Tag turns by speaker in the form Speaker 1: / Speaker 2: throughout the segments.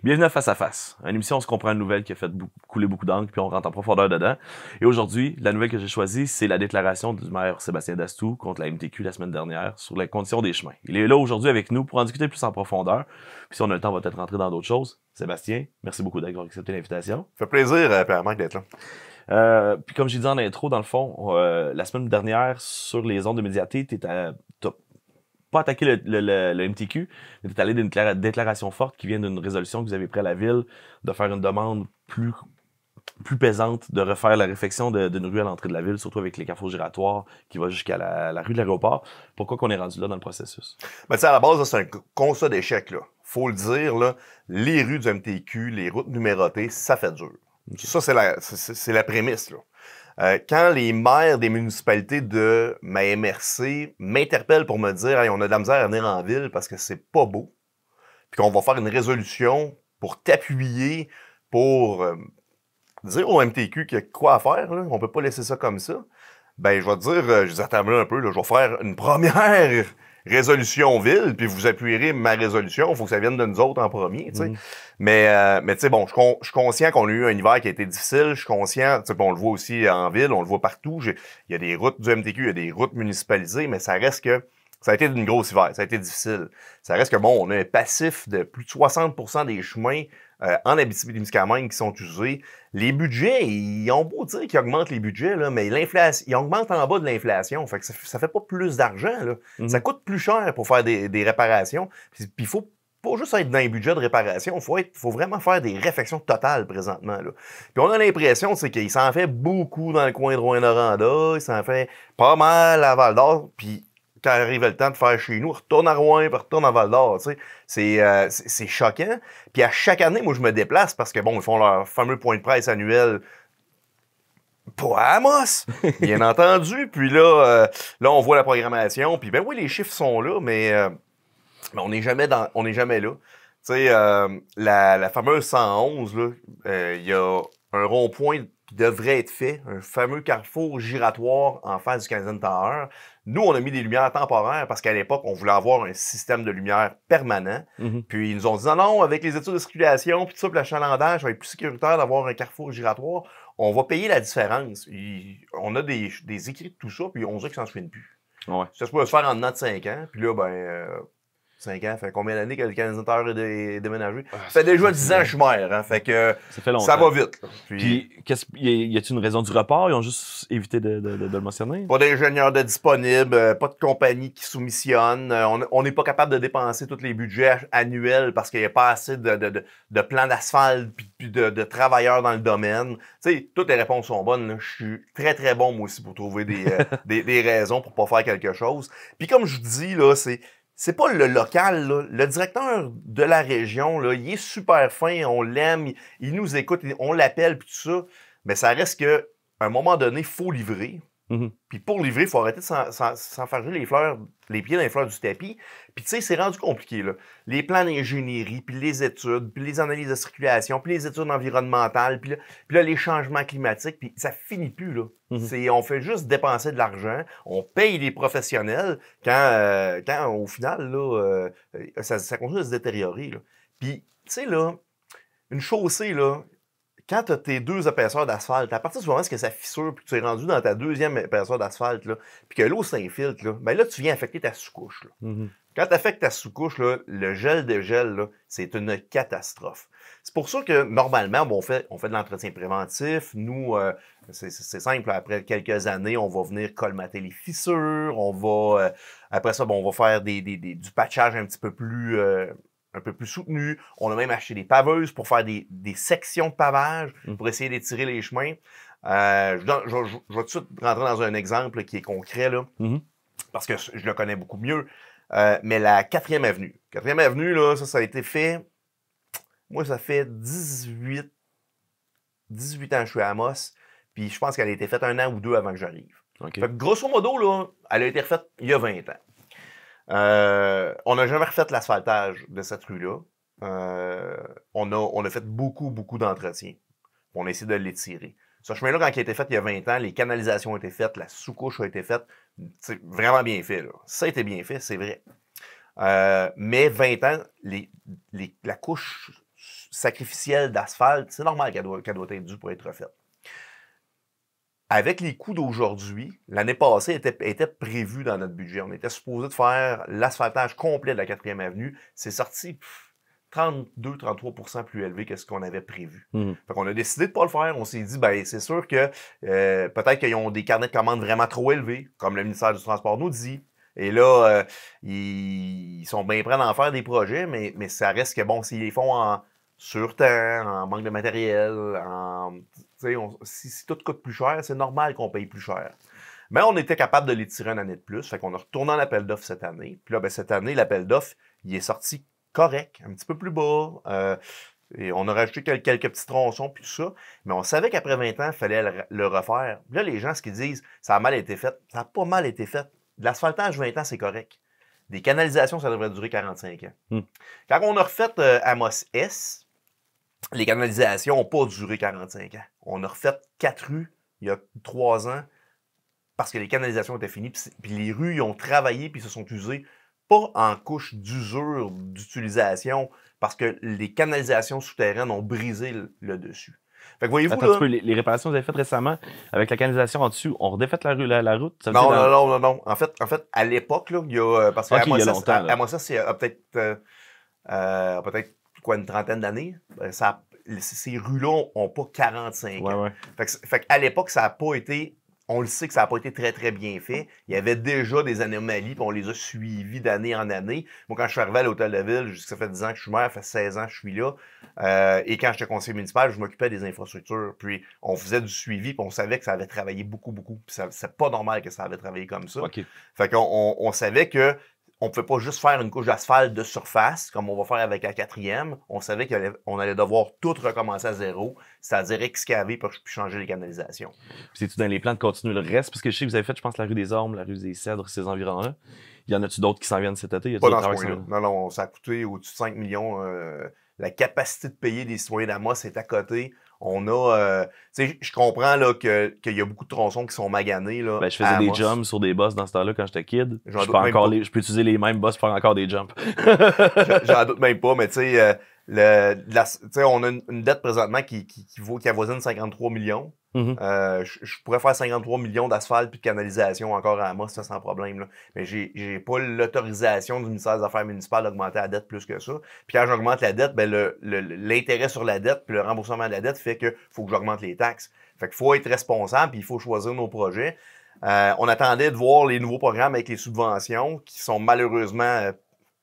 Speaker 1: Bienvenue à Face à Face, une émission où on se comprend une nouvelle qui a fait couler beaucoup d'encre, puis on rentre en profondeur dedans. Et aujourd'hui, la nouvelle que j'ai choisie, c'est la déclaration du maire Sébastien Dastou contre la MTQ la semaine dernière sur les conditions des chemins. Il est là aujourd'hui avec nous pour en discuter plus en profondeur. Puis si on a le temps, on va peut-être rentrer dans d'autres choses. Sébastien, merci beaucoup d'avoir accepté l'invitation.
Speaker 2: Ça fait plaisir, Pierre-Marc, d'être là.
Speaker 1: Puis comme j'ai dit en intro, dans le fond, la semaine dernière, sur les ondes de Médiaté, t'as pas attaqué le MTQ, mais t'es allé d'une déclaration forte qui vient d'une résolution que vous avez pris à la ville de faire une demande plus pesante de refaire la réfection d'une rue à l'entrée de la ville, surtout avec les carrefours giratoires qui va jusqu'à la rue de l'aéroport. Pourquoi qu'on est rendu là dans le processus?
Speaker 2: Ben, à la base, là, c'est un constat d'échec. Faut le dire, là, les rues du MTQ, les routes numérotées, ça fait dur. Okay. Ça, c'est la prémisse. Là. Quand les maires des municipalités de ma MRC m'interpellent pour me dire hey, on a de la misère à venir en ville parce que c'est pas beau, puis qu'on va faire une résolution pour t'appuyer, pour dire au MTQ qu'il y a quoi à faire, là, on peut pas laisser ça comme ça, ben je vais te dire, je dis attends là un peu, là, je vais faire une première résolution ville, puis vous appuierez ma résolution, il faut que ça vienne de nous autres en premier, tu sais. Mais tu sais, bon, je suis conscient qu'on a eu un hiver qui a été difficile, je suis conscient, tu sais, on le voit aussi en ville, on le voit partout, il y a des routes du MTQ, il y a des routes municipalisées, mais ça reste que ça a été une grosse hiver, ça a été difficile. Ça reste que, bon, on a un passif de plus de 60% des chemins en Abitibi-Témiscamingue qui sont usés. Les budgets, ils ont beau dire qu'ils augmentent les budgets, là, mais l'inflation, ils augmentent en bas de l'inflation. Fait que ça fait pas plus d'argent. Là. Ça coûte plus cher pour faire des réparations. Puis il faut pas juste être dans un budget de réparation, faut vraiment faire des réfections totales présentement. Là. Puis on a l'impression c'est qu'il s'en fait beaucoup dans le coin de Rouyn-Noranda, il s'en fait pas mal à Val-d'Or, puis quand arrive le temps de faire chez nous, retourne à Rouen, puis retourne à Val-d'Or, tu sais. C'est choquant. Puis à chaque année, moi, je me déplace parce que, bon, ils font leur fameux point de presse annuel pour Amos, bien entendu. Puis là, on voit la programmation. Puis ben oui, les chiffres sont là, mais on n'est jamais là. Tu sais, la fameuse 111, là, il y a un rond-point qui devrait être fait, un fameux carrefour giratoire en face du Canadian Tower. Nous, on a mis des lumières temporaires parce qu'à l'époque, on voulait avoir un système de lumière permanent. Puis ils nous ont dit non, avec les études de circulation, puis tout ça, puis l'achalandage, ça va être plus sécuritaire d'avoir un carrefour giratoire. On va payer la différence. On a des écrits de tout ça, puis on dit que ça ne se finit plus.
Speaker 1: Ouais.
Speaker 2: Ça se peut se faire en dedans de 5 ans, puis là, 5 ans, fait combien d'années que le Canadian Tower est déménagé? Ça fait déjà 10 ans que je suis maire, hein, fait que ça va vite.
Speaker 1: Puis y a-t-il une raison du report? Ils ont juste évité de le mentionner?
Speaker 2: Pas d'ingénieurs de disponibles, pas de compagnie qui soumissionne. On n'est pas capable de dépenser tous les budgets annuels parce qu'il n'y a pas assez de plans d'asphalte puis de travailleurs dans le domaine. Tu sais, toutes les réponses sont bonnes. Là. Je suis très, très bon, moi aussi, pour trouver des raisons pour pas faire quelque chose. Puis comme je vous dis, là, c'est pas le local, là. Le directeur de la région, là, il est super fin, on l'aime, il nous écoute, on l'appelle, puis tout ça. Mais ça reste que, à un moment donné, il faut livrer. Puis pour livrer, il faut arrêter de s'enfarger les pieds dans les fleurs du tapis. Puis tu sais, c'est rendu compliqué, là. Les plans d'ingénierie, puis les études, puis les analyses de circulation, puis les études environnementales, puis là les changements climatiques, puis ça finit plus, là. On fait juste dépenser de l'argent, on paye les professionnels quand au final, là, ça continue à se détériorer, là. Puis, tu sais, là, une chaussée, là, quand tu as tes 2 épaisseurs d'asphalte, à partir du moment où ça fissure, puis que tu es rendu dans ta 2e épaisseur d'asphalte, là, puis que l'eau s'infiltre, là, ben là, tu viens affecter ta sous-couche. Là. Quand tu affectes ta sous-couche, là, le gel de gel, là, c'est une catastrophe. C'est pour ça que, normalement, bon, on fait de l'entretien préventif. Nous, c'est simple, après quelques années, on va venir colmater les fissures. On va, après ça, bon, on va faire du patchage un peu plus soutenu. On a même acheté des paveuses pour faire des sections de pavage pour essayer d'étirer les chemins. Je vais tout de suite rentrer dans un exemple là, qui est concret, là, parce que je le connais beaucoup mieux. Mais la 4e avenue. 4e avenue, là, ça a été fait... Moi, ça fait 18 ans que je suis à Amos, puis je pense qu'elle a été faite 1 an ou 2 avant que j'arrive.
Speaker 1: Okay.
Speaker 2: Fait que grosso modo, là, elle a été refaite il y a 20 ans. On n'a jamais refait l'asphaltage de cette rue-là. On a fait beaucoup d'entretien. On a essayé de l'étirer. Ce chemin-là, quand il a été fait il y a 20 ans, les canalisations ont été faites, la sous-couche a été faite. C'est vraiment bien fait. Là. Ça a été bien fait, c'est vrai. Mais 20 ans, la couche sacrificielle d'asphalte, c'est normal qu'elle doit être due pour être refaite. Avec les coûts d'aujourd'hui, l'année passée était prévu dans notre budget. On était supposé de faire l'asphaltage complet de la 4e avenue. C'est sorti 32-33% plus élevé que ce qu'on avait prévu. Fait qu'on a décidé de pas le faire. On s'est dit, ben c'est sûr que peut-être qu'ils ont des carnets de commandes vraiment trop élevés, comme le ministère du Transport nous dit. Et là, ils sont bien prêts d'en faire des projets, mais ça reste que, bon, s'ils les font en sur-temps, en manque de matériel, si tout coûte plus cher, c'est normal qu'on paye plus cher. Mais on était capable de les tirer une année de plus, fait qu'on a retourné en appel d'offres cette année. Puis là, ben, cette année, l'appel d'offres, il est sorti correct, un petit peu plus bas. Et on a rajouté quelques petits tronçons puis tout ça. Mais on savait qu'après 20 ans, il fallait le refaire. Puis là, les gens, ce qu'ils disent, ça a mal été fait. Ça n'a pas mal été fait. De l'asphaltage, 20 ans, c'est correct. Des canalisations, ça devrait durer 45 ans. Quand on a refait Amos S, les canalisations n'ont pas duré 45 ans. On a refait 4 rues il y a 3 ans parce que les canalisations étaient finies. Puis les rues, ils ont travaillé puis se sont usées pas en couche d'usure d'utilisation parce que les canalisations souterraines ont brisé le dessus. Fait que voyez-vous là...
Speaker 1: Les réparations que vous avez faites récemment avec la canalisation en dessous, on redéfait la route? Ça
Speaker 2: non. En fait, à l'époque, là, il y a... Parce que
Speaker 1: il y a longtemps.
Speaker 2: À moi, ça, c'est peut-être une trentaine d'années. Ces rues-là n'ont pas 45 ans.
Speaker 1: Ouais.
Speaker 2: Fait qu'à l'époque, ça n'a pas été... On le sait que ça n'a pas été très, très bien fait. Il y avait déjà des anomalies, puis on les a suivies d'année en année. Moi, quand je suis arrivé à l'Hôtel de Ville, ça fait 10 ans que je suis maire, ça fait 16 ans que je suis là. Et quand j'étais conseiller municipal, je m'occupais des infrastructures. Puis on faisait du suivi, puis on savait que ça avait travaillé beaucoup. Puis c'est pas normal que ça avait travaillé comme ça.
Speaker 1: Okay.
Speaker 2: Fait qu'on savait que on ne pouvait pas juste faire une couche d'asphalte de surface, comme on va faire avec la 4e. On savait qu'on allait devoir tout recommencer à zéro, c'est-à-dire excaver pour changer les canalisations.
Speaker 1: C'est-tu dans les plans de continuer le reste? Parce que je sais que vous avez fait, je pense, la rue des Ormes, la rue des Cèdres, ces environs-là. Y en a-tu d'autres qui s'en viennent cet été?
Speaker 2: Pas dans ce coin-là. Non, ça a coûté au-dessus de 5 millions. La capacité de payer des citoyens d'Amos est à côté. On a... tu sais, je comprends là, qu'il y a beaucoup de tronçons qui sont maganés. Là,
Speaker 1: je faisais des jumps sur des bosses dans ce temps-là quand j'étais kid. Je peux utiliser les mêmes bosses pour faire encore des jumps.
Speaker 2: J'en doute même pas, mais tu sais, on a une dette présentement qui avoisine 53 millions. Je pourrais faire 53 millions d'asphalte puis de canalisation encore à Amos, ça sans problème. Là. Mais j'ai pas l'autorisation du ministère des Affaires municipales d'augmenter la dette plus que ça. Puis quand j'augmente la dette, ben l'intérêt sur la dette puis le remboursement de la dette fait que faut que j'augmente les taxes. Fait qu'il faut être responsable puis il faut choisir nos projets. On attendait de voir les nouveaux programmes avec les subventions qui sont malheureusement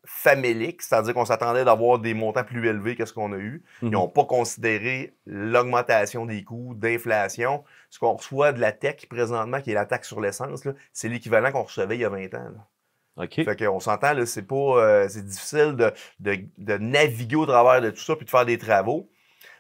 Speaker 2: faméliques, c'est-à-dire qu'on s'attendait d'avoir des montants plus élevés que ce qu'on a eu. Ils n'ont pas considéré l'augmentation des coûts, d'inflation. Ce qu'on reçoit de la TEC présentement, qui est la taxe sur l'essence, c'est l'équivalent qu'on recevait il y a 20 ans. Là.
Speaker 1: OK.
Speaker 2: Fait qu'on s'entend, là, c'est difficile de naviguer au travers de tout ça puis de faire des travaux.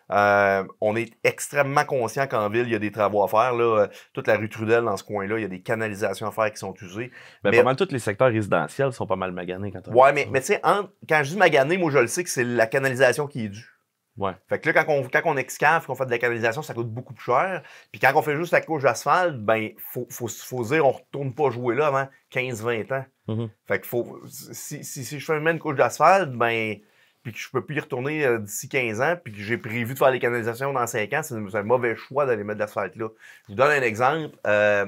Speaker 2: On est extrêmement conscient qu'en ville, il y a des travaux à faire. Là. Toute la rue Trudel, dans ce coin-là, il y a des canalisations à faire qui sont usées.
Speaker 1: Mais pas mal tous les secteurs résidentiels sont pas mal maganés quand on...
Speaker 2: Ouais, mais tu sais, quand je dis magané, moi, je le sais que c'est la canalisation qui est due.
Speaker 1: Ouais.
Speaker 2: Fait que là, quand on excave, qu'on fait de la canalisation, ça coûte beaucoup plus cher. Puis quand on fait juste la couche d'asphalte, ben, faut dire, on retourne pas jouer là avant 15-20 ans. Fait que si je fais une couche d'asphalte, ben... puis que je peux plus y retourner d'ici 15 ans, puis que j'ai prévu de faire les canalisations dans 5 ans, c'est un mauvais choix d'aller mettre de l'asphalte là. Je vous donne un exemple. La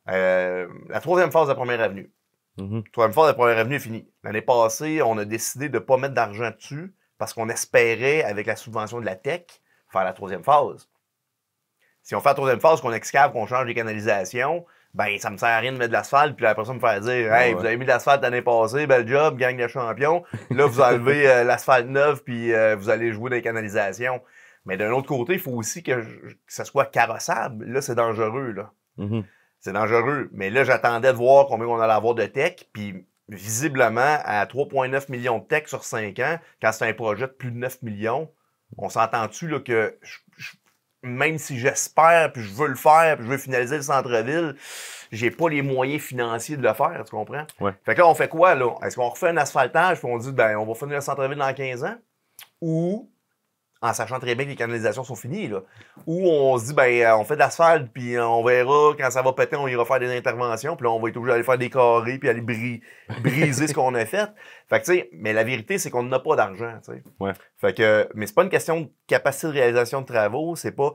Speaker 2: 3e phase de la Première Avenue. La 3e phase de la Première Avenue est finie. L'année passée, on a décidé de ne pas mettre d'argent dessus parce qu'on espérait, avec la subvention de la TEC, faire la 3e phase. Si on fait la 3e phase, qu'on excave, qu'on change les canalisations, ben ça me sert à rien de mettre de l'asphalte, puis après ça me faire dire « Hey, vous avez mis de l'asphalte l'année passée, bel job, gang de champions. » Là, vous enlevez l'asphalte neuf, puis vous allez jouer dans les canalisations. Mais d'un autre côté, il faut aussi que ça soit carrossable. Là, c'est dangereux, là. C'est dangereux. Mais là, j'attendais de voir combien on allait avoir de tech, puis visiblement, à 3,9 millions de tech sur 5 ans, quand c'est un projet de plus de 9 millions, on s'entend-tu là que... même si j'espère, puis je veux le faire, puis je veux finaliser le centre-ville, j'ai pas les moyens financiers de le faire, tu comprends?
Speaker 1: Ouais.
Speaker 2: Fait que là, on fait quoi, là? Est-ce qu'on refait un asphaltage, puis on dit, ben, on va finir le centre-ville dans 15 ans? Ou en sachant très bien que les canalisations sont finies, là. Ou on se dit, ben, on fait de l'asphalte, puis on verra, quand ça va péter, on ira faire des interventions, puis là, on va être obligé d'aller faire des carrés, puis aller briser ce qu'on a fait. Fait que, tu sais, mais la vérité, c'est qu'on n'a pas d'argent, tu sais.
Speaker 1: Ouais.
Speaker 2: Fait que, mais c'est pas une question de capacité de réalisation de travaux, c'est pas...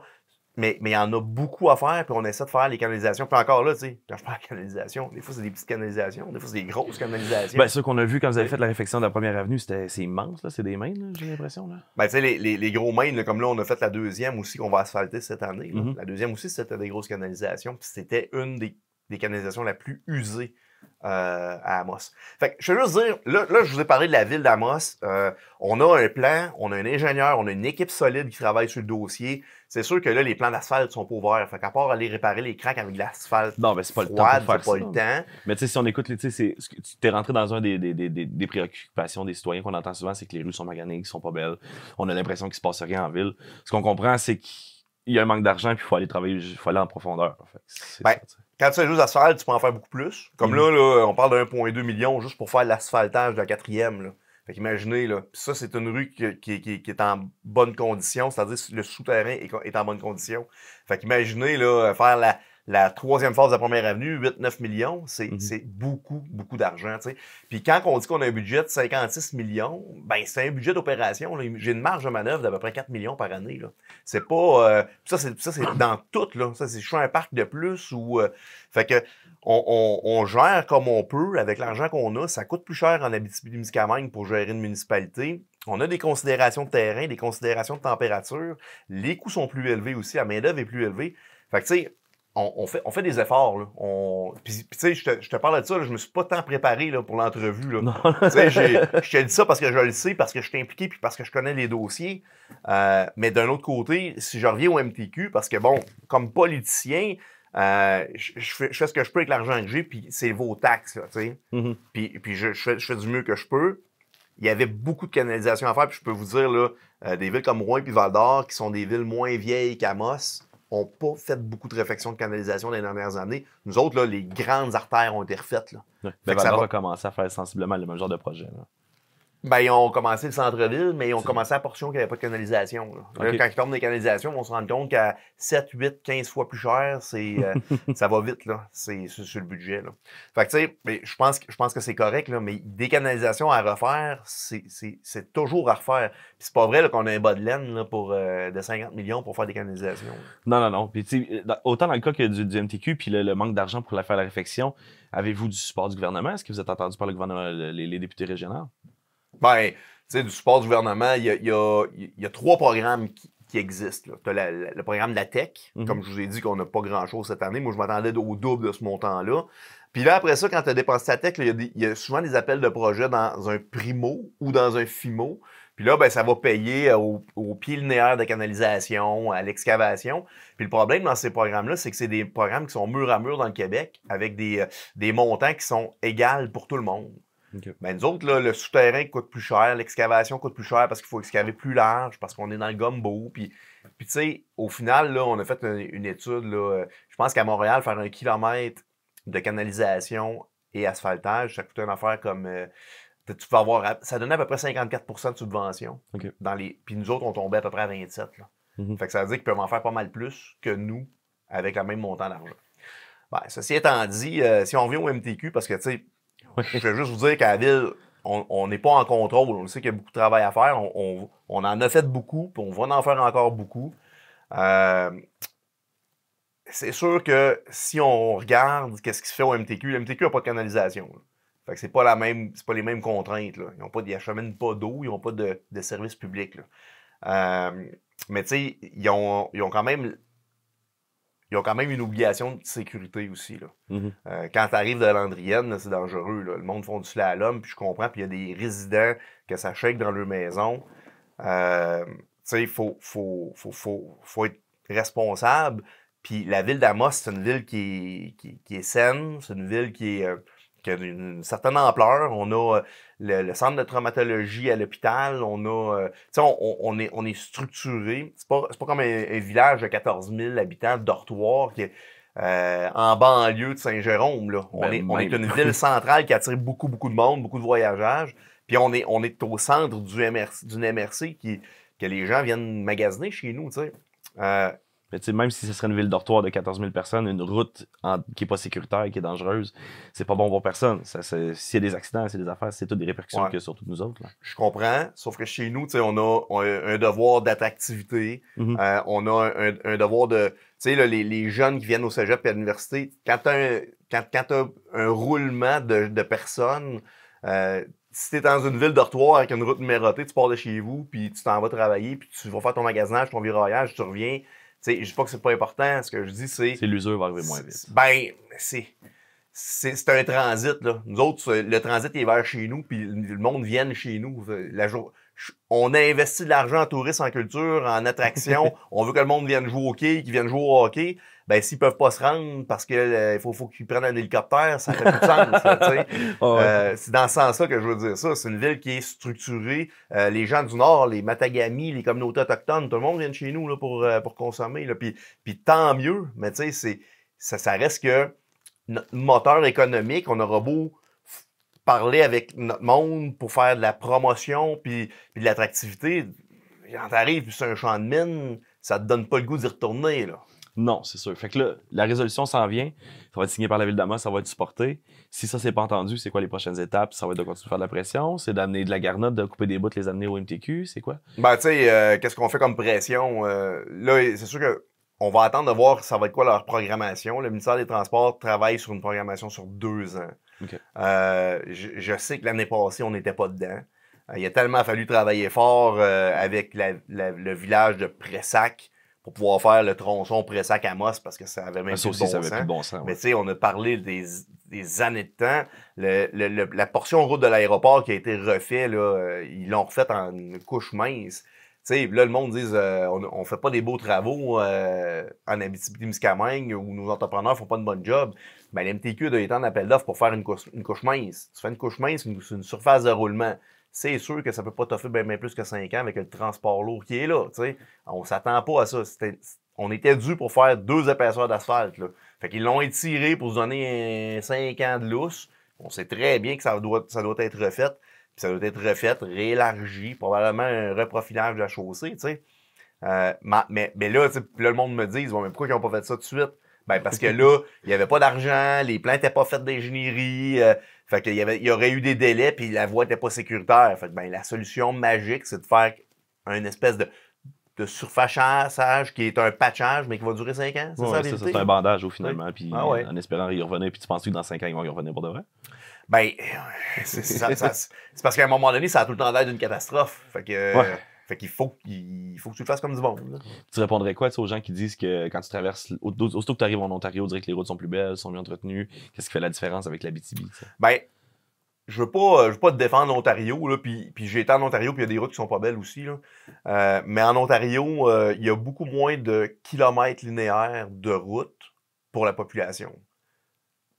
Speaker 2: Mais il y en a beaucoup à faire, puis on essaie de faire les canalisations. Puis encore là, tu sais, quand je parle de canalisation, des fois, c'est des petites canalisations, des fois, c'est des grosses canalisations.
Speaker 1: Ben, ceux qu'on a vu quand vous avez fait la réfection de la première avenue, c'est immense, là. C'est des mains, là, j'ai l'impression, là.
Speaker 2: Ben, tu sais, les gros mains, là, comme là, on a fait la deuxième aussi qu'on va asphalter cette année. Là. La deuxième aussi, c'était des grosses canalisations. Puis c'était une des canalisations la plus usée à Amos. Fait que je veux juste dire, là, je vous ai parlé de la ville d'Amos. On a un plan, on a un ingénieur, on a une équipe solide qui travaille sur le dossier. C'est sûr que là, les plans d'asphalte sont pas ouverts. Fait qu'à part aller réparer les craques avec de l'asphalte
Speaker 1: non, ben, c'est pas le temps
Speaker 2: froide,
Speaker 1: pour faire
Speaker 2: c'est pas
Speaker 1: ça,
Speaker 2: le temps.
Speaker 1: Mais tu sais, si on écoute, tu sais, tu t'es rentré dans un des préoccupations des citoyens qu'on entend souvent, c'est que les rues sont maganées, qu'ils sont pas belles. On a l'impression qu'il se passe rien en ville. Ce qu'on comprend, c'est qu'il y a un manque d'argent, puis il faut aller travailler, il faut aller en profondeur. Fait que
Speaker 2: Ben,
Speaker 1: ça,
Speaker 2: quand tu fais juste l'asphalte, tu peux en faire beaucoup plus. Comme là, on parle de 1,2 million juste pour faire l'asphaltage de la quatrième. Là. Fait qu'imaginez, là, pis ça, c'est une rue qui est en bonne condition, c'est-à-dire que le souterrain est en bonne condition. Fait qu'imaginez, là, faire la troisième phase de la première avenue, 8-9 millions, c'est beaucoup, beaucoup d'argent, tu sais. Puis quand on dit qu'on a un budget de 56 millions, ben c'est un budget d'opération. Là. J'ai une marge de manœuvre d'à peu près 4 millions par année, là. C'est pas... ça, c'est dans tout, là. Ça, c'est je fais un parc de plus ou... fait que on gère comme on peut avec l'argent qu'on a. Ça coûte plus cher en Abitibi-Témiscamingue pour gérer une municipalité. On a des considérations de terrain, des considérations de température. Les coûts sont plus élevés aussi. La main-d'œuvre est plus élevée. Fait que, tu sais, on fait des efforts. Là. Puis tu sais, je te parle de ça, là, je me suis pas tant préparé là, pour l'entrevue. Là. Tu sais, je te dis ça parce que je le sais, parce que je suis impliqué, puis parce que je connais les dossiers. Mais d'un autre côté, si je reviens au MTQ, parce que bon, comme politicien, je fais ce que je peux avec l'argent que j'ai, puis c'est vos taxes, là, tu sais. Puis je fais du mieux que je peux. Il y avait beaucoup de canalisation à faire, puis je peux vous dire, là, des villes comme Rouen et Val-d'Or, qui sont des villes moins vieilles qu'Amos, n'ont pas fait beaucoup de réflexion de canalisation dans les dernières années. Nous autres, là, les grandes artères ont été refaites. Là.
Speaker 1: Ouais. Val-d'Or a commencé à faire sensiblement le même genre de projet. Là.
Speaker 2: Ben, ils ont commencé le centre-ville, mais ils ont commencé à la portion qu'il n'y avait pas de canalisation. Là.
Speaker 1: Okay.
Speaker 2: Là, quand ils tombent des canalisations, on se rend compte qu'à 7, 8, 15 fois plus cher, ça va vite, là. C'est sur le budget, là. Fait que, tu sais, je pense que c'est correct, là, mais des canalisations à refaire, c'est toujours à refaire. Puis c'est pas vrai là, qu'on a un bas de laine là, de 50 millions pour faire des canalisations. Là.
Speaker 1: Non. Puis, tu sais, autant dans le cas que du MTQ, puis le manque d'argent pour faire la réflexion, avez-vous du support du gouvernement? Est-ce que vous êtes entendu par le gouvernement, les députés régionaux?
Speaker 2: Ben, tu sais, du support du gouvernement, il y a 3 programmes qui existent. Tu as le programme de la tech, comme je vous ai dit qu'on n'a pas grand-chose cette année. Moi, je m'attendais au double de ce montant-là. Puis là, après ça, quand tu as dépensé ta tech, il y a souvent des appels de projet dans un primo ou dans un FIMO. Puis là, ben, ça va payer au pied linéaire de canalisation, à l'excavation. Puis le problème dans ces programmes-là, c'est que c'est des programmes qui sont mur à mur dans le Québec avec des montants qui sont égaux pour tout le monde. Okay. Ben, nous autres, là, le souterrain coûte plus cher, l'excavation coûte plus cher parce qu'il faut excaver plus large, parce qu'on est dans le gumbo. Puis tu sais, au final, là, on a fait une étude. Là, je pense qu'à Montréal, faire 1 kilomètre de canalisation et asphaltage, ça coûte une affaire comme... tu peux avoir, ça donnait à peu près 54% de subvention.
Speaker 1: Okay.
Speaker 2: Puis nous autres, on tombait à peu près à 27. Là. Fait que ça veut dire qu'ils peuvent en faire pas mal plus que nous avec le même montant d'argent. Ben, ceci étant dit, si on revient au MTQ, parce que, tu sais, je vais juste vous dire qu'à la ville, on n'est pas en contrôle. On sait qu'il y a beaucoup de travail à faire. On en a fait beaucoup, puis on va en faire encore beaucoup. C'est sûr que si on regarde qu'est-ce qui se fait au MTQ, le MTQ n'a pas de canalisation. Là. Fait que c'est pas les mêmes contraintes. Là. Ils n'achètent pas d'eau, ils n'ont pas de service public. Là. Mais tu sais, ils ont quand même une obligation de sécurité aussi. Là. Quand tu arrives de Landrienne, c'est dangereux. Là. Le monde font du slalom, puis je comprends. Puis il y a des résidents que ça shake dans leur maison. Tu sais, il faut être responsable. Puis la ville d'Amos, c'est une ville qui est saine. C'est une ville qui a une certaine ampleur. On a le centre de traumatologie à l'hôpital. On a, on est structuré. C'est pas comme un village de 14 000 habitants, dortoir, qui est en banlieue de Saint-Jérôme. Là. On est une ville centrale qui attire beaucoup, beaucoup de monde, beaucoup de voyageurs. Puis on est au centre d'une MRC qui que les gens viennent magasiner chez nous, tu sais. Euh,
Speaker 1: Mais tu sais, même si ce serait une ville dortoir de 14 000 personnes, une route qui est pas sécuritaire et qui est dangereuse, c'est pas bon pour personne. S'il y a des accidents, s'il y a des affaires, c'est toutes des répercussions qu'il y a sur toutes nous autres. Là.
Speaker 2: Je comprends, sauf que chez nous, tu sais, on a un devoir d'attractivité, on a un devoir de... Tu sais, là, les jeunes qui viennent au cégep et à l'université, quand t'as un roulement de personnes, si t'es dans une ville dortoir avec une route numérotée, tu pars de chez vous, puis tu t'en vas travailler, puis tu vas faire ton magasinage, ton virage, tu reviens. Tu sais, je dis pas que c'est pas important. Ce que je dis, c'est...
Speaker 1: L'usure va arriver moins vite.
Speaker 2: Ben, c'est un transit, là. Nous autres, le transit est vers chez nous, puis le monde vient chez nous. On a investi de l'argent en tourisme, en culture, en attraction. On veut que le monde vienne jouer au hockey, qu'ils viennent jouer au hockey. Ben, s'ils peuvent pas se rendre parce que il faut qu'ils prennent un hélicoptère, ça fait plus de sens, là, c'est dans ce sens-là que je veux dire ça. C'est une ville qui est structurée. Les gens du Nord, les Matagami, les communautés autochtones, tout le monde vient chez nous là, pour consommer. Là. Puis tant mieux, mais tu sais, ça reste que notre moteur économique, on aura beau parler avec notre monde pour faire de la promotion puis de l'attractivité. Quand t'arrives puis c'est un champ de mine, ça te donne pas le goût d'y retourner, là.
Speaker 1: Non, c'est sûr. Fait que là, la résolution s'en vient. Ça va être signé par la Ville d'Amos, ça va être supporté. Si ça, c'est pas entendu, c'est quoi les prochaines étapes? Ça va être de continuer à faire de la pression? C'est d'amener de la garnotte, de couper des bouts, les amener au MTQ? C'est quoi?
Speaker 2: Ben, tu sais, qu'est-ce qu'on fait comme pression? Là, c'est sûr que on va attendre de voir ça va être quoi leur programmation. Le ministère des Transports travaille sur une programmation sur 2 ans.
Speaker 1: Okay.
Speaker 2: Je sais que l'année passée, on n'était pas dedans. Il a tellement fallu travailler fort avec le village de Pressac pour pouvoir faire le tronçon Pressac-Amos parce que ça avait même
Speaker 1: plus de bon sens.
Speaker 2: Mais tu sais, on a parlé des années de temps. La portion route de l'aéroport qui a été refait, là, ils l'ont refait en une couche mince. Tu sais, là, le monde dit on fait pas des beaux travaux en Abitibi-Témiscamingue où nos entrepreneurs font pas de bon job. Ben, l'MTQ a été en appel d'offres pour faire une couche mince. Tu fais une couche mince, c'est une surface de roulement. C'est sûr que ça peut pas t'offrir bien plus que 5 ans avec le transport lourd qui est là. T'sais. On s'attend pas à ça. On était dû pour faire 2 épaisseurs d'asphalte. Là. Fait qu'ils l'ont étiré pour se donner 5 ans de lousse. On sait très bien que ça doit être refait. Puis ça doit être refait, réélargi, probablement un reprofilage de la chaussée. Mais là, le monde me dit, mais pourquoi ils n'ont pas fait ça tout de suite? Ben, parce que là, il n'y avait pas d'argent, les plans n'étaient pas faits d'ingénierie, fait qu'il y aurait eu des délais, puis la voie n'était pas sécuritaire. Fait que, ben, la solution magique, c'est de faire une espèce de surfaçage qui est un patchage, mais qui va durer 5 ans.
Speaker 1: C'est un bandage, finalement, puis
Speaker 2: ouais.
Speaker 1: En espérant y revenir, puis tu penses que dans 5 ans, ils vont y revenir pour de vrai?
Speaker 2: Ben, c'est parce qu'à un moment donné, ça a tout le temps l'air d'une catastrophe. Fait que... Fait qu'il faut que tu le fasses comme du monde. Là.
Speaker 1: Tu répondrais quoi aux gens qui disent que quand tu traverses, aussitôt que tu arrives en Ontario, on dirait que les routes sont plus belles, sont mieux entretenues. Qu'est-ce qui fait la différence avec l'Abitibi?
Speaker 2: Ben, je veux pas te défendre l'Ontario, là, puis j'ai été en Ontario, puis il y a des routes qui sont pas belles aussi. Là. Mais en Ontario, il y a beaucoup moins de kilomètres linéaires de routes pour la population.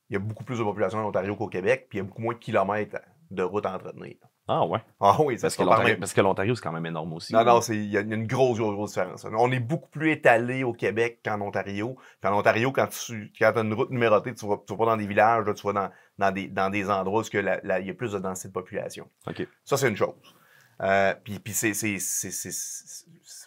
Speaker 2: Il y a beaucoup plus de population en Ontario qu'au Québec, puis il y a beaucoup moins de kilomètres de routes à entretenir.
Speaker 1: Ah ouais?
Speaker 2: Ah oui,
Speaker 1: parce que l'Ontario, c'est quand même énorme aussi.
Speaker 2: Non, il y a une grosse différence. On est beaucoup plus étalé au Québec qu'en Ontario. Puis en Ontario, quand tu as une route numérotée, tu vas pas dans des villages, là, tu vas dans des endroits où il y a plus de densité de population.
Speaker 1: Okay.
Speaker 2: Ça, c'est une chose. Puis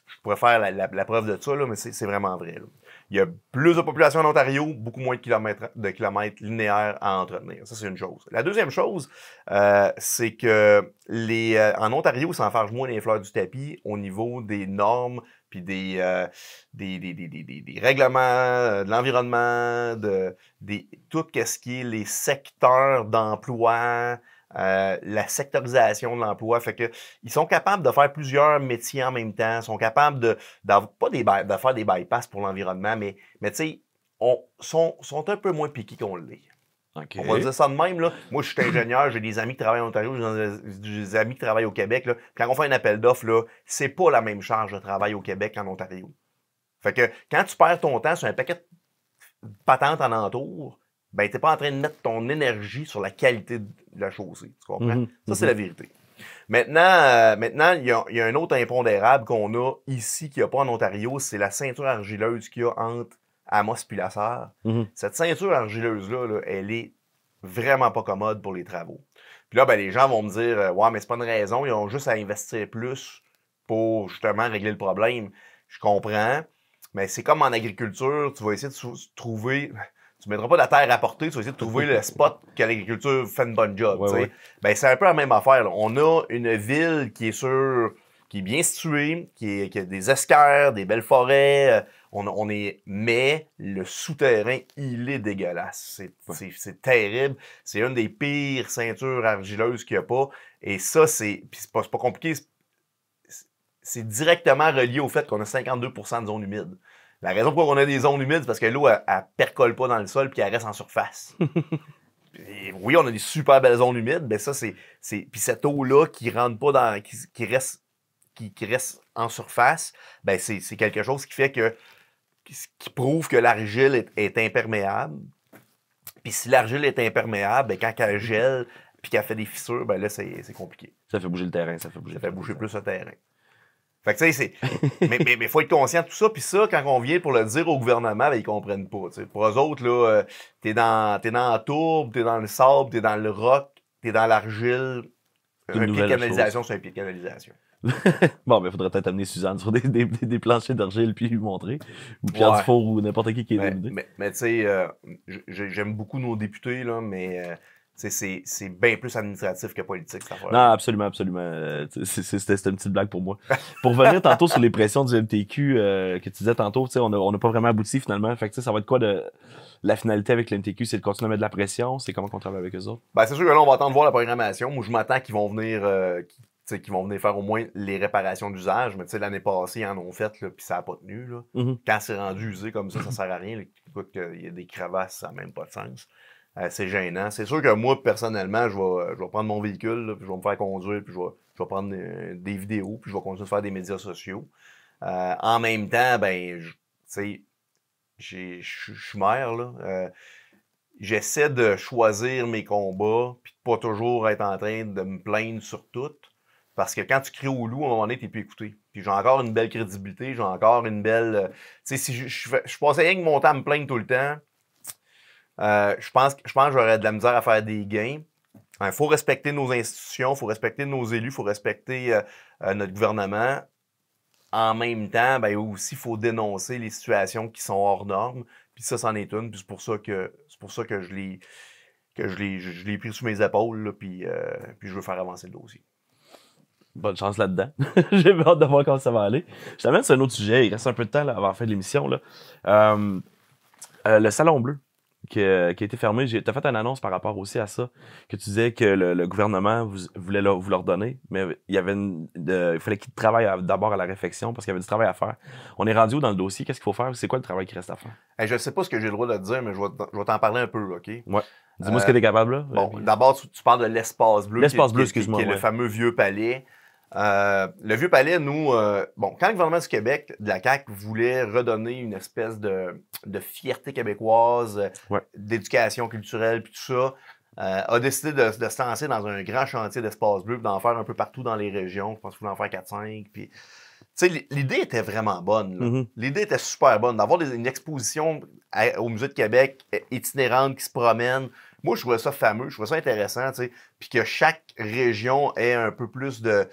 Speaker 2: je pourrais faire la preuve de ça, là, mais c'est vraiment vrai. Là. Il y a plus de population en Ontario, beaucoup moins de kilomètres linéaires à entretenir. Ça, c'est une chose. La deuxième chose, c'est que en Ontario, ça enfarge moins les fleurs du tapis au niveau des normes puis des règlements, de l'environnement, tout ce qui est les secteurs d'emploi, la sectorisation de l'emploi, fait que ils sont capables de faire plusieurs métiers en même temps, sont capables de faire des bypass pour l'environnement, mais tu sais, sont un peu moins piqués qu'on l'est.
Speaker 1: Okay.
Speaker 2: On va dire ça de même, là. Moi, je suis ingénieur, j'ai des amis qui travaillent en Ontario, j'ai des amis qui travaillent au Québec, là. Quand on fait un appel d'offres, là, c'est pas la même charge de travail au Québec qu'en Ontario. Fait que quand tu perds ton temps sur un paquet de patentes en entour, ben, t'es pas en train de mettre ton énergie sur la qualité de la chaussée. Tu comprends? Ça, c'est la vérité. Maintenant, il y a un autre impondérable qu'on a ici, qu'il n'y a pas en Ontario, c'est la ceinture argileuse qu'il y a entre Amos puis la Sarre. Cette ceinture argileuse-là, là, elle est vraiment pas commode pour les travaux. Puis là, ben, les gens vont me dire, ouais, mais c'est pas une raison, ils ont juste à investir plus pour justement régler le problème. Je comprends, mais c'est comme en agriculture, tu vas essayer de trouver... Tu ne mettras pas de la terre à portée, tu vas essayer de trouver le spot que l'agriculture fait une bonne job.
Speaker 1: Ouais, ouais.
Speaker 2: Ben, c'est un peu la même affaire. Là. On a une ville qui est bien située, qui a des esquerres, des belles forêts. Mais le souterrain, il est dégueulasse. C'est terrible. C'est une des pires ceintures argileuses qu'il n'y a pas. Et ça, c'est pas compliqué. C'est directement relié au fait qu'on a 52% de zones humides. La raison pour laquelle on a des zones humides, c'est parce que l'eau, elle percole pas dans le sol puis elle reste en surface. Et oui, on a des super belles zones humides, mais ça, puis cette eau-là qui rentre pas dans... qui reste en surface, ben c'est quelque chose qui fait que... qui prouve que l'argile est imperméable. Puis si l'argile est imperméable, ben quand elle gèle puis qu'elle fait des fissures, ben là, c'est compliqué.
Speaker 1: Ça fait bouger le terrain, ça fait bouger
Speaker 2: plus le terrain. Fait que tu sais, mais faut être conscient de tout ça. Puis ça, quand on vient pour le dire au gouvernement, ben, ils comprennent pas. T'sais. Pour eux autres, là, t'es dans la tourbe, t'es dans le sable, t'es dans le roc, t'es dans l'argile. Un pied de canalisation, c'est un pied de canalisation.
Speaker 1: Bon, ben, faudrait peut-être amener Suzanne sur des planchers d'argile puis lui montrer. Ou Pierre Dufour ou n'importe qui est dénudé.
Speaker 2: Mais tu sais, j'aime beaucoup nos députés, là, mais c'est bien plus administratif que politique, cette affaire.
Speaker 1: Non, absolument, absolument. C'était une petite blague pour moi. Pour revenir tantôt sur les pressions du MTQ que tu disais tantôt, on n'a pas vraiment abouti finalement. Fait que ça va être quoi la finalité avec le MTQ? C'est de continuer à mettre de la pression? C'est comment qu'on travaille avec eux autres?
Speaker 2: Ben, c'est sûr que là, on va attendre de voir la programmation. Moi, je m'attends qu'ils vont venir... qui vont venir faire au moins les réparations d'usage. Mais tu sais, l'année passée, ils en ont fait, puis ça n'a pas tenu. Là. Quand c'est rendu usé comme ça sert à rien. Là. Écoute, il y a des crevasses, ça n'a même pas de sens. C'est gênant. C'est sûr que moi, personnellement, je vais prendre mon véhicule, là, puis je vais me faire conduire, puis je vais prendre des vidéos, puis je vais continuer à faire des médias sociaux. En même temps, ben, tu sais, je suis maire, là. J'essaie de choisir mes combats, puis de pas toujours être en train de me plaindre sur tout. Parce que quand tu cries au loup, à un moment donné, t'es plus écouté. Puis j'ai encore une belle crédibilité, j'ai encore une belle... tu sais, si je passais rien que mon temps à me plaindre tout le temps, je pense que j'aurais de la misère à faire des gains. Il faut respecter nos institutions, il faut respecter nos élus, il faut respecter notre gouvernement. En même temps, ben aussi, il faut dénoncer les situations qui sont hors normes. Puis ça, c'en est une. Puis c'est pour ça que je l'ai pris sous mes épaules, là, puis je veux faire avancer le dossier.
Speaker 1: Bonne chance là-dedans. J'ai hâte de voir comment ça va aller. Je t'amène sur un autre sujet. Il reste un peu de temps là, avant la fin de l'émission. Le Salon Bleu qui a été fermé. Tu as fait une annonce par rapport aussi à ça, que tu disais que le gouvernement voulait vous leur donner, mais il fallait qu'il travaille d'abord à la réflexion parce qu'il y avait du travail à faire. On est rendu où dans le dossier? Qu'est-ce qu'il faut faire? C'est quoi le travail qui reste à faire?
Speaker 2: Je ne sais pas ce que j'ai le droit de te dire, mais je vais t'en parler un peu, OK?
Speaker 1: Ouais. Dis-moi ce que tu es capable, là.
Speaker 2: Bon, d'abord, tu parles de l'Espace Bleu.
Speaker 1: L'Espace Bleu, excuse-moi.
Speaker 2: Qui est le fameux Vieux Palais. Le Vieux Palais, nous, quand le gouvernement du Québec, de la CAQ, voulait redonner une espèce de fierté québécoise, d'éducation culturelle, puis tout ça, a décidé de se lancer dans un grand chantier d'Espace Bleu, d'en faire un peu partout dans les régions. Je pense qu'il voulait en faire 4-5. Puis, tu sais, l'idée était vraiment bonne. Là. L'idée était super bonne. D'avoir une exposition au Musée de Québec itinérante qui se promène. Moi, je trouvais ça fameux, je trouvais ça intéressant, tu sais. Puis que chaque région ait un peu plus de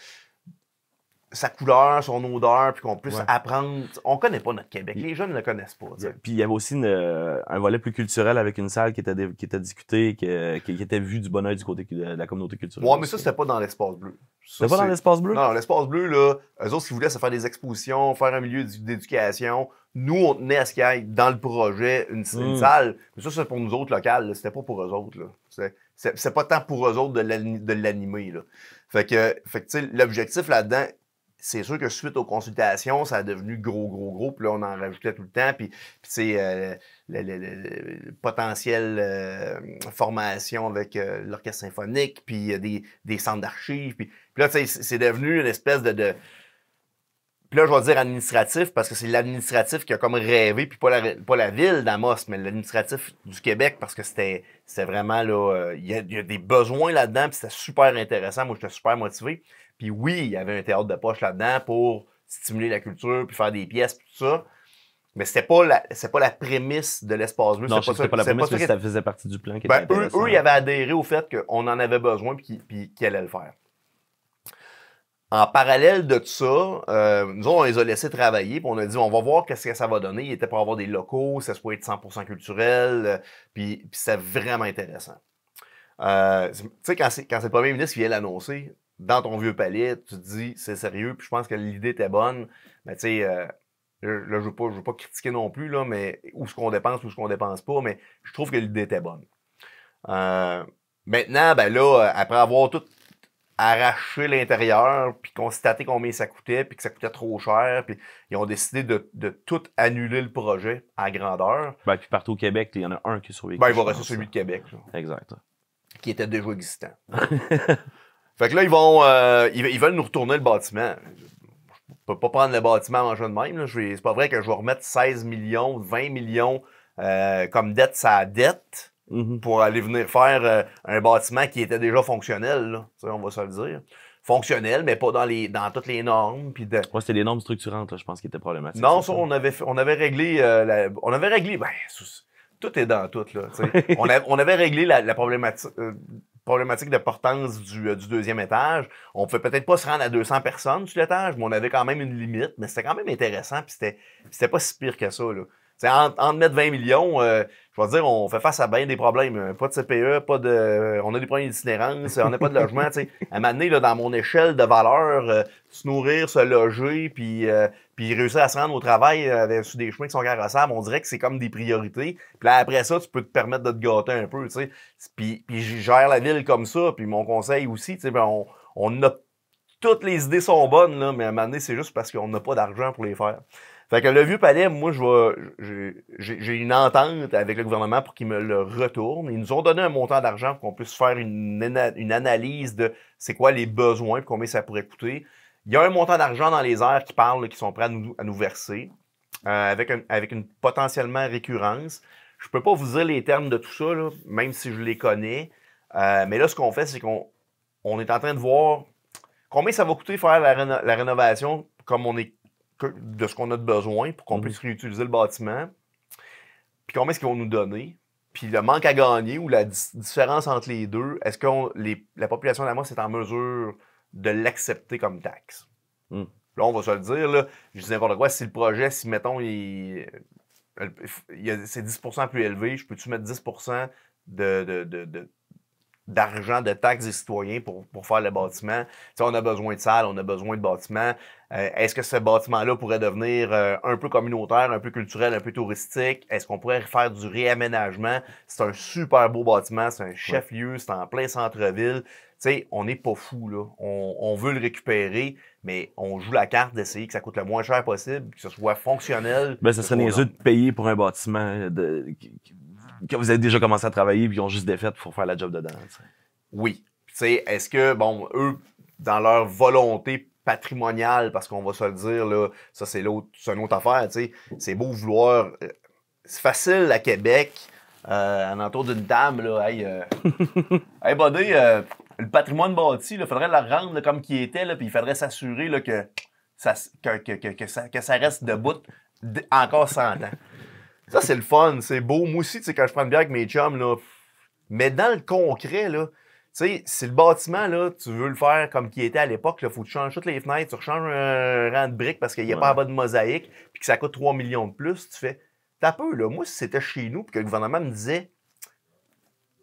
Speaker 2: sa couleur, son odeur, puis qu'on puisse apprendre. On connaît pas notre Québec. Les jeunes ne le connaissent pas. T'sais.
Speaker 1: Puis il y avait aussi un volet plus culturel avec une salle qui était discutée, qui était vue du bon oeil du côté de la communauté culturelle.
Speaker 2: Ouais, mais ça, c'était pas dans l'Espace Bleu.
Speaker 1: C'était pas dans l'Espace Bleu?
Speaker 2: Non, l'Espace Bleu, là, eux autres, ce qu'ils voulaient, c'est faire des expositions, faire un milieu d'éducation. Nous, on tenait à ce qu'il y ait dans le projet une salle. Mais ça, c'est pour nous autres locales. C'était pas pour eux autres. Là. C'est pas tant pour eux autres de l'animer. Là. Fait que tu sais, l'objectif là-dedans, c'est sûr que suite aux consultations, ça a devenu gros. Puis là, on en rajoutait tout le temps. Puis tu sais, le potentiel formation avec l'orchestre symphonique, puis des centres d'archives. Puis là, tu sais, c'est devenu une espèce de... Puis là, je vais dire administratif, parce que c'est l'administratif qui a comme rêvé, puis pas la ville d'Amos, mais l'administratif du Québec, parce que c'était vraiment, là, il y a des besoins là-dedans, puis c'était super intéressant. Moi, j'étais super motivé. Puis oui, il y avait un théâtre de poche là-dedans pour stimuler la culture, puis faire des pièces, puis tout ça. Mais c'est pas la prémisse de l'Espace Bleu.
Speaker 1: Non, c'était pas la prémisse, mais ça faisait partie du plan qui était intéressant.
Speaker 2: Eux, ils avaient adhéré au fait qu'on en avait besoin, puis qu'ils allaient le faire. En parallèle de tout ça, nous autres, on les a laissés travailler, puis on a dit, on va voir qu'est-ce que ça va donner. Il était pour avoir des locaux, ça se pouvait être 100% culturel, puis c'est vraiment intéressant. Tu sais, quand c'est le premier ministre qui vient l'annoncer, dans ton vieux palais, tu te dis, c'est sérieux, puis je pense que l'idée était bonne. Mais tu sais, là, je veux pas critiquer non plus, là, mais où ce qu'on dépense, où ce qu'on dépense pas, mais je trouve que l'idée était bonne. Maintenant, ben là, après avoir tout arraché l'intérieur, puis constaté combien ça coûtait, puis que ça coûtait trop cher, puis ils ont décidé de tout annuler le projet à grandeur.
Speaker 1: Ben, puis partout au Québec, il y en a un qui est survécu.
Speaker 2: Ben, il va rester celui de Québec. Là,
Speaker 1: exact.
Speaker 2: qui était déjà existant. Fait que là, ils veulent nous retourner le bâtiment. Je peux pas prendre le bâtiment en jeu de même. C'est pas vrai que je vais remettre 16 millions, 20 millions comme dette sa dette pour aller venir faire un bâtiment qui était déjà fonctionnel. Là. On va se le dire. Fonctionnel, mais pas dans toutes les normes. Puis
Speaker 1: ouais, c'était les normes structurantes, là, je pense, qui étaient problématiques.
Speaker 2: Non, ça, on avait réglé... ben, tout est dans tout. Là, on avait réglé la problématique de portance du deuxième étage. On pouvait peut-être pas se rendre à 200 personnes sur l'étage, mais on avait quand même une limite. Mais c'était quand même intéressant, puis c'était pas si pire que ça. Là. En mettre 20 millions, je vais dire, on fait face à bien des problèmes. Pas de CPE, on a des problèmes d'itinérance, on n'a pas de logement. À un moment donné, là, dans mon échelle de valeur, se nourrir, se loger, puis réussir à se rendre au travail sur des chemins qui sont carrossables, on dirait que c'est comme des priorités. Puis là, après ça, tu peux te permettre de te gâter un peu. T'sais. Puis je gère la ville comme ça, puis mon conseil aussi, ben on a toutes les idées sont bonnes, là, mais à un moment donné, c'est juste parce qu'on n'a pas d'argent pour les faire. Fait que le vieux palais, moi, j'ai une entente avec le gouvernement pour qu'ils me le retournent. Ils nous ont donné un montant d'argent pour qu'on puisse faire une analyse de c'est quoi les besoins et combien ça pourrait coûter. Il y a un montant d'argent dans les airs qui parle, qui sont prêts à nous verser, avec une potentiellement récurrence. Je peux pas vous dire les termes de tout ça, là, même si je les connais. Mais là, ce qu'on fait, c'est qu'on est en train de voir combien ça va coûter faire la rénovation comme de ce qu'on a de besoin pour qu'on puisse réutiliser le bâtiment. Puis combien est-ce qu'ils vont nous donner? Puis le manque à gagner ou la différence entre les deux, est-ce que la population d'Amos est en mesure de l'accepter comme taxe? Là, on va se le dire, là, je dis n'importe quoi, si le projet, si mettons, c'est 10% plus élevé, je peux-tu mettre 10% d'argent de taxes des citoyens pour faire le bâtiment? T'sais, on a besoin de salles, on a besoin de bâtiments. Est-ce que ce bâtiment-là pourrait devenir un peu communautaire, un peu culturel, un peu touristique? Est-ce qu'on pourrait faire du réaménagement? C'est un super beau bâtiment, c'est un chef-lieu, c'est en plein centre-ville. T'sais, on n'est pas fou, là. On veut le récupérer, mais on joue la carte d'essayer que ça coûte le moins cher possible, que ce soit fonctionnel.
Speaker 1: Ben, ça serait niaiseux de payer pour un bâtiment que vous avez déjà commencé à travailler et ils ont juste des fêtes pour faire la job dedans. T'sais.
Speaker 2: Oui. Est-ce que, bon, eux, dans leur volonté patrimoniale, parce qu'on va se le dire, là, ça c'est une autre affaire, tu sais, c'est beau vouloir... c'est facile à Québec, en entour d'une table, là, hey buddy, le patrimoine bâti, il faudrait le rendre là, comme qu'il était, là, puis il faudrait s'assurer là, que ça reste debout encore 100 ans. Ça, c'est le fun, c'est beau. Moi aussi, tu sais, quand je prends une bière avec mes chums, là, mais dans le concret, là, tu sais, si le bâtiment, là, tu veux le faire comme qu'il était à l'époque, il faut que tu changes toutes les fenêtres, tu rechanges un rang de briques parce qu'il n'y a pas en bas de mosaïque, puis que ça coûte 3 millions de plus, tu fais, t'as peu, là. Moi, si c'était chez nous, puis que le gouvernement me disait,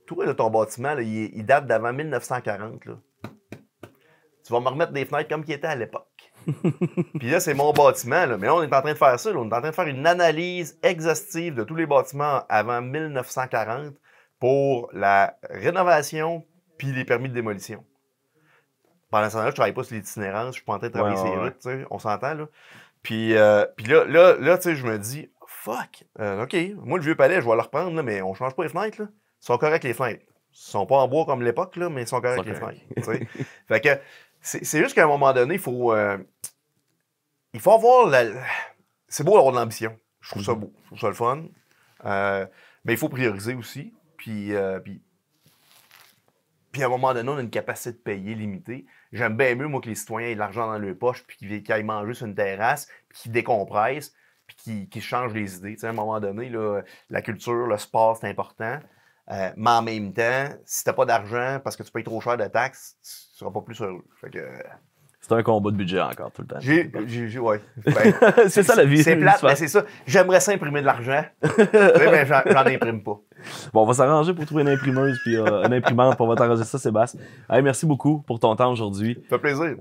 Speaker 2: toi, là, ton bâtiment, là, il date d'avant 1940, là. Tu vas me remettre des fenêtres comme qu'il était à l'époque. Puis là, c'est mon bâtiment, là. Mais là, on est en train de faire ça, là. On est en train de faire une analyse exhaustive de tous les bâtiments avant 1940 pour la rénovation puis les permis de démolition. Pendant ce temps-là, je travaille pas sur l'itinérance, je suis pas en train de travailler sur les routes, tu sais, on s'entend, là. Puis là, tu sais, je me dis, fuck, OK, moi, le vieux palais, je vais le reprendre, là, mais on change pas les fenêtres, là. Ils sont corrects, les fenêtres. Ils sont pas en bois comme l'époque, là, mais ils sont corrects, les fenêtres, tu sais. Fait que c'est juste qu'à un moment donné, il faut avoir c'est beau d'avoir de l'ambition. Je trouve ça beau, je trouve ça le fun. Mais il faut prioriser aussi. Puis à un moment donné, on a une capacité de payer limitée. J'aime bien mieux, moi, que les citoyens aient de l'argent dans leur poche, puis qu'ils aillent manger sur une terrasse, puis qu'ils décompressent, puis qu'ils changent les idées. Tu sais, à un moment donné, là, la culture, le sport, c'est important. Mais en même temps, si t'as pas d'argent parce que tu payes trop cher de taxes, tu seras pas plus heureux. Fait que...
Speaker 1: C'est un combat de budget encore tout le temps.
Speaker 2: Ouais. Ben,
Speaker 1: c'est ça la vie.
Speaker 2: C'est plate, mais c'est ça. J'aimerais ça imprimer de l'argent, mais j'en imprime pas.
Speaker 1: Bon, on va s'arranger pour trouver une imprimeuse puis une imprimante pour t'arranger ça, Sébastien. Hey, merci beaucoup pour ton temps aujourd'hui.
Speaker 2: Ça fait plaisir.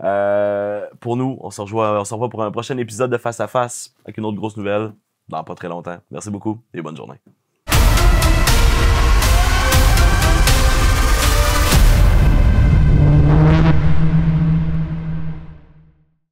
Speaker 1: Pour nous, on se revoit pour un prochain épisode de Face à Face avec une autre grosse nouvelle dans pas très longtemps. Merci beaucoup et bonne journée.